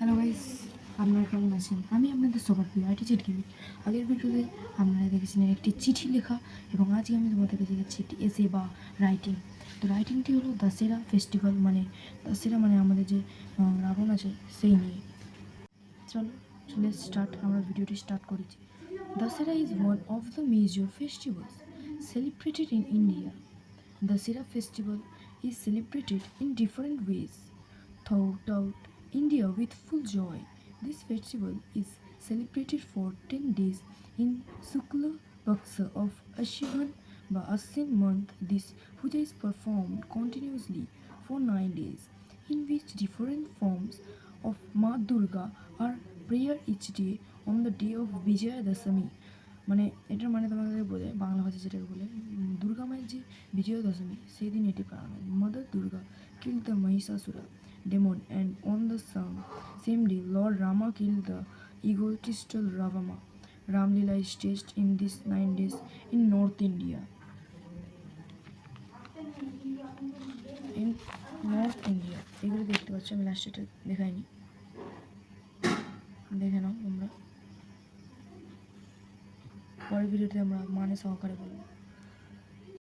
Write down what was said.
Hello guys, আপনারা কেমন আছেন? আমি আপনাদের সবার প্রিয় আইটি চিটকিমি। আগের ভিডিওতে আপনারা দেখেছিলেন একটি চিঠি লেখা, এবং আজকে আমি তোমাদেরকে দেখাচ্ছি একটি এসে বা রাইটিং। তো রাইটিংটি হলো দশেরা ফেস্টিভ্যাল, মানে দশেরা মানে আমাদের যে রাবণ আছে সেই নিয়ে। চলে স্টার্ট, আমরা ভিডিওটি স্টার্ট করেছি। Dussehra is one of the major festivals celebrated in India. Dussehra festival is celebrated in different ways throughout India with full joy. This festival is celebrated for 10 days in Shukla Paksha of Ashwin বা Ashwin month. This puja is performed continuously for 9 days, in which different forms of Ma Durga are prayer each day on the day of Vijaya Dasami. মানে এটার মানে তোমাকে বোঝায়, বাংলা ভাষা যেটাকে বলে দুর্গা মায়ের যে বিজয়া দশমী সেই দিন এটি পালন হয়। Mother Durga killed the Mahishasura demon, and on the same day Lord Rama killed the egotistical Ravana. Ramlila is staged in these 9 days in North India. এগুলো দেখতে পাচ্ছ, আমি লাস্ট এটা দেখাইনি, দেখে নাও তোমরা। পরের ভিডিওতে আমরা মানে সহকারে বলবো।